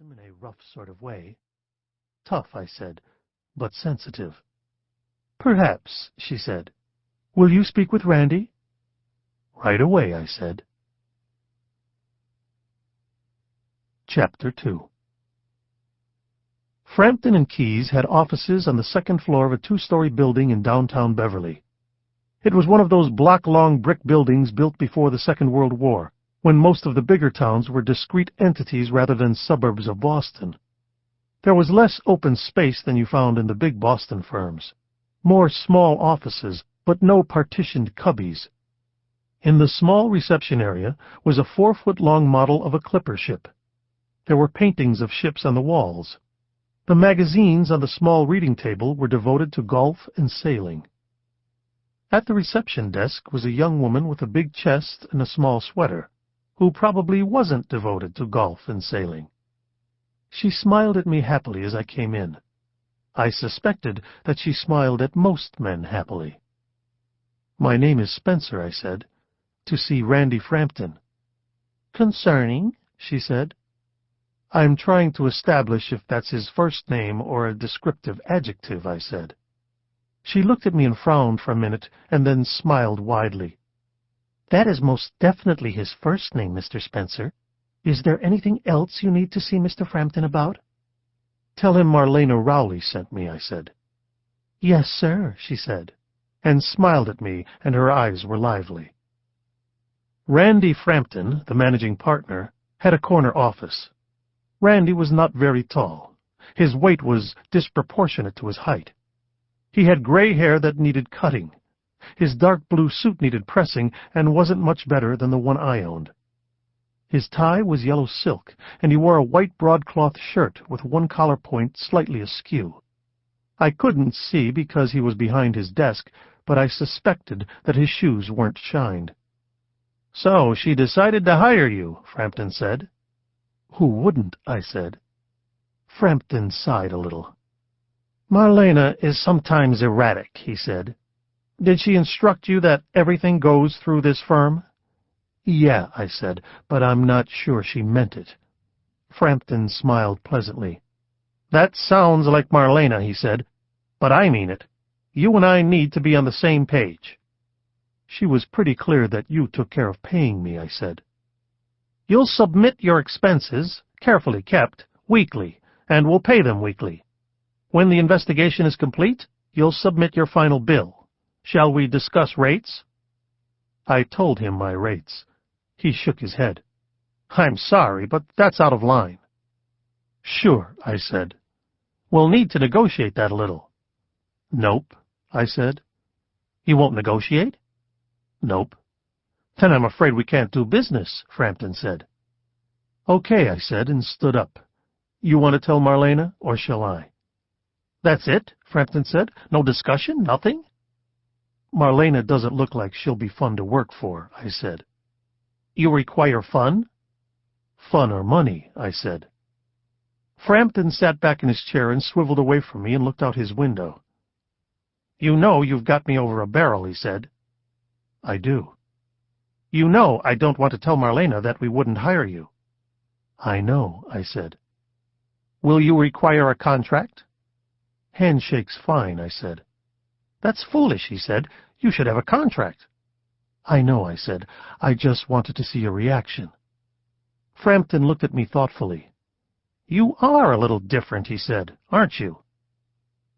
him in a rough sort of way. "Tough," I said, "but sensitive." "Perhaps," she said. "Will you speak with Randy?" "Right away," I said. Chapter 2. Frampton and Keyes had offices on the second floor of a two-story building in downtown Beverly. It was one of those block-long brick buildings built before the Second World War, when most of the bigger towns were discrete entities rather than suburbs of Boston. There was less open space than you found in the big Boston firms. More small offices, but no partitioned cubbies. In the small reception area was a 4-foot-long model of a clipper ship. There were paintings of ships on the walls. The magazines on the small reading table were devoted to golf and sailing. At the reception desk was a young woman with a big chest and a small sweater, who probably wasn't devoted to golf and sailing. She smiled at me happily as I came in. I suspected that she smiled at most men happily. "My name is Spenser," I said. "To see Randy Frampton." "Concerning?" she said. "I'm trying to establish if that's his first name or a descriptive adjective," I said. She looked at me and frowned for a minute, and then smiled widely. "That is most definitely his first name, Mr. Spenser. Is there anything else you need to see Mr. Frampton about?" "Tell him Marlene Cowley sent me," I said. "Yes, sir," she said, and smiled at me, and her eyes were lively. Randy Frampton, the managing partner, had a corner office. Randy was not very tall. His weight was disproportionate to his height. He had gray hair that needed cutting. His dark blue suit needed pressing and wasn't much better than the one I owned. His tie was yellow silk, and he wore a white broadcloth shirt with one collar point slightly askew. I couldn't see because he was behind his desk, but I suspected that his shoes weren't shined. "So she decided to hire you," Frampton said. "Who wouldn't?" I said. Frampton sighed a little. "Marlene is sometimes erratic," he said. "Did she instruct you that everything goes through this firm?" "Yeah," I said, "but I'm not sure she meant it." Frampton smiled pleasantly. "That sounds like Marlene," he said, "but I mean it. You and I need to be on the same page." "She was pretty clear that you took care of paying me," I said. "You'll submit your expenses, carefully kept, weekly, and we'll pay them weekly. When the investigation is complete, you'll submit your final bill. Shall we discuss rates?" I told him my rates. He shook his head. "I'm sorry, but that's out of line." "Sure," I said. "We'll need to negotiate that a little." "Nope," I said. "You won't negotiate?" "Nope." "Then I'm afraid we can't do business," Frampton said. "Okay," I said, and stood up. "You want to tell Marlene, or shall I?" "That's it?" Frampton said. "No discussion? Nothing?" "Marlene doesn't look like she'll be fun to work for," I said. "You require fun?" "Fun or money," I said. Frampton sat back in his chair and swiveled away from me and looked out his window. "You know you've got me over a barrel," he said. "I do." "You know I don't want to tell Marlene that we wouldn't hire you." "I know," I said. "Will you require a contract?" "Handshake's fine," I said. "That's foolish," he said. "You should have a contract." "I know," I said. "I just wanted to see your reaction." Frampton looked at me thoughtfully. "You are a little different," he said, "aren't you?"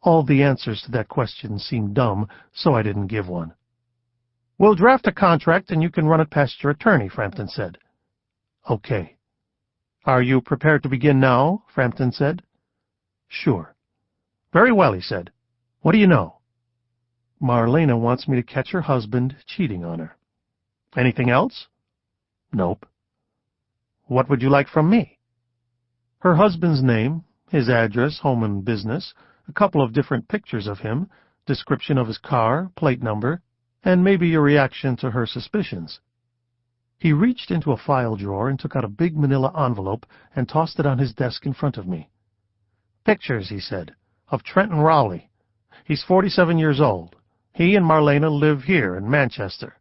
All the answers to that question seemed dumb, so I didn't give one. "We'll draft a contract and you can run it past your attorney," Frampton said. "Okay." "Are you prepared to begin now?" Frampton said. "Sure." "Very well," he said. "What do you know?" "Marlene wants me to catch her husband cheating on her." "Anything else?" "Nope." "What would you like from me?" "Her husband's name, his address, home and business, a couple of different pictures of him, description of his car, plate number, and maybe your reaction to her suspicions." He reached into a file drawer and took out a big manila envelope and tossed it on his desk in front of me. "Pictures," he said, "of Trent Cowley. He's 47 years old. He and Marlene live here in Manchester.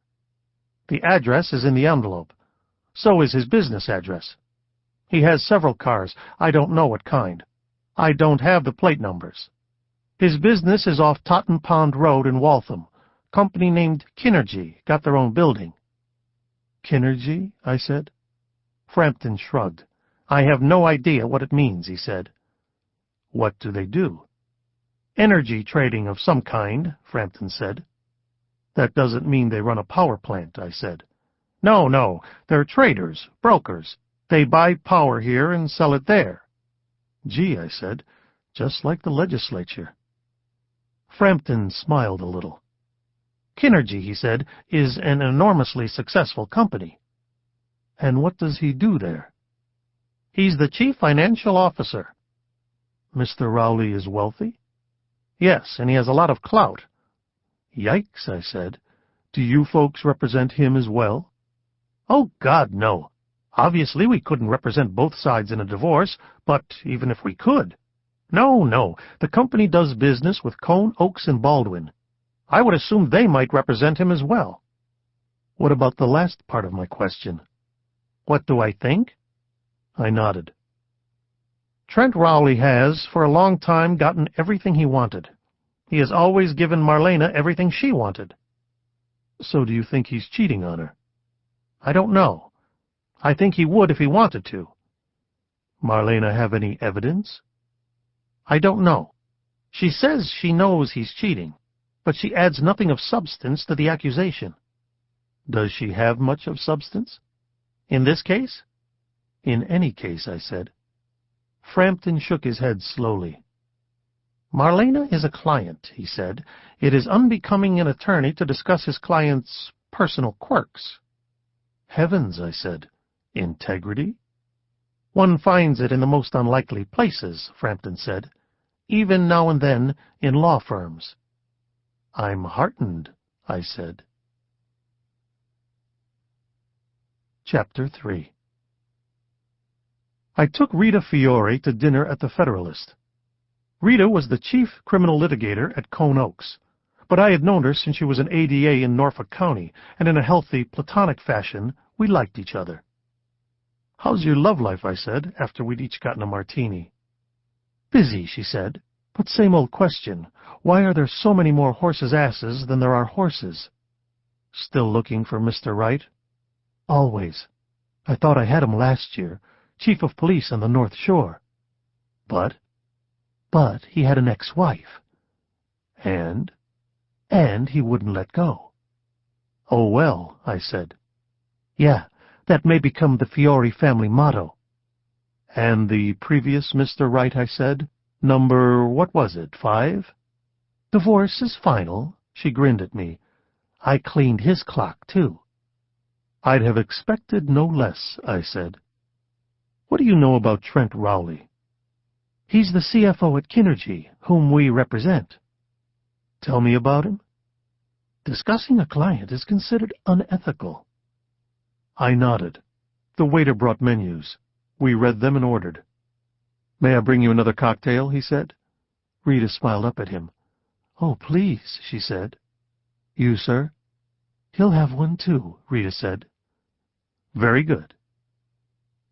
The address is in the envelope. So is his business address. He has several cars. I don't know what kind. I don't have the plate numbers. His business is off Totten Pond Road in Waltham. Company named Kinergy. Got their own building." "Kinergy?" I said. Frampton shrugged. "I have no idea what it means," he said. "What do they do?" "Energy trading of some kind," Frampton said. "That doesn't mean they run a power plant," I said. No, they're traders, brokers. They buy power here and sell it there." "Gee," I said, "just like the legislature." Frampton smiled a little. "Kinergy," he said, "is an enormously successful company." "And what does he do there?" "He's the chief financial officer." "Mr. Rowley is wealthy?" "Yes, and he has a lot of clout." "Yikes," I said. "Do you folks represent him as well?" "Oh, God, no. Obviously, we couldn't represent both sides in a divorce, but even if we could. No, the company does business with Cone, Oaks, and Baldwin. I would assume they might represent him as well." "What about the last part of my question?" "What do I think?" I nodded. "Trent Rowley has, for a long time, gotten everything he wanted. He has always given Marlena everything she wanted." "So do you think he's cheating on her?" "I don't know. I think he would if he wanted to." "Marlena have any evidence?" "I don't know. She says she knows he's cheating, but she adds nothing of substance to the accusation." "Does she have much of substance?" "In this case?" "In any case," I said. Frampton shook his head slowly. "Marlena is a client," he said. "It is unbecoming an attorney to discuss his client's personal quirks." "Heavens," I said. "Integrity?" "One finds it in the most unlikely places," Frampton said. "Even now and then in law firms." "I'm heartened," I said. Chapter 3. I took Rita Fiore to dinner at the Federalist. Rita was the chief criminal litigator at Cone Oaks, but I had known her since she was an ADA in Norfolk County, and in a healthy, platonic fashion, we liked each other. "How's your love life?" I said, after we'd each gotten a martini. "Busy," she said, "but same old question. Why are there so many more horses' asses than there are horses?" "Still looking for Mr. Right?" "Always. I thought I had him last year, chief of police on the North Shore." "But?" "But he had an ex-wife." "And?" "And he wouldn't let go." "Oh, well," I said. "Yeah, that may become the Fiore family motto." "And the previous Mr. Right," I said. "Number, what was it, 5? "Divorce is final." She grinned at me. "I cleaned his clock, too." "I'd have expected no less," I said. "What do you know about Trent Rowley?" "He's the CFO at Kinergy, whom we represent." "Tell me about him." "Discussing a client is considered unethical." I nodded. The waiter brought menus. We read them and ordered. "May I bring you another cocktail?" he said. Rita smiled up at him. "Oh, please," she said. "You, sir?" "He'll have one, too," Rita said. "Very good."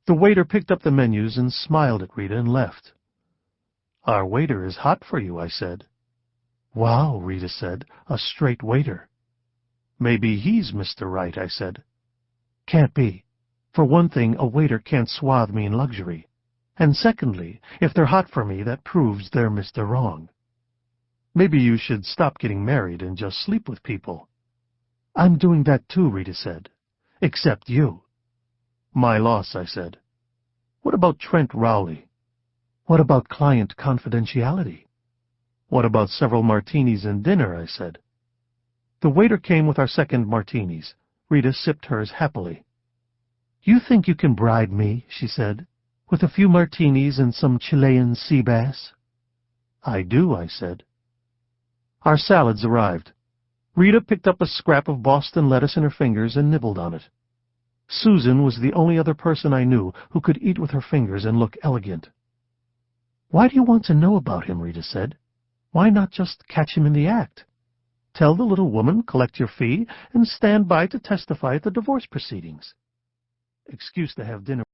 The waiter picked up the menus and smiled at Rita and left. "Our waiter is hot for you," I said. "Wow," Rita said, "a straight waiter." "Maybe he's Mr. Right," I said. "Can't be. For one thing, a waiter can't swathe me in luxury. And secondly, if they're hot for me, that proves they're Mr. Wrong." "Maybe you should stop getting married and just sleep with people." "I'm doing that too," Rita said. "Except you." "My loss," I said. "What about Trent Rowley?" "What about client confidentiality?" "What about several martinis and dinner?" I said. The waiter came with our second martinis. Rita sipped hers happily. "You think you can bribe me," she said, "with a few martinis and some Chilean sea bass?" "I do," I said. Our salads arrived. Rita picked up a scrap of Boston lettuce in her fingers and nibbled on it. Susan was the only other person I knew who could eat with her fingers and look elegant. "Why do you want to know about him?" Rita said. "Why not just catch him in the act? Tell the little woman, collect your fee, and stand by to testify at the divorce proceedings. Excuse to have dinner."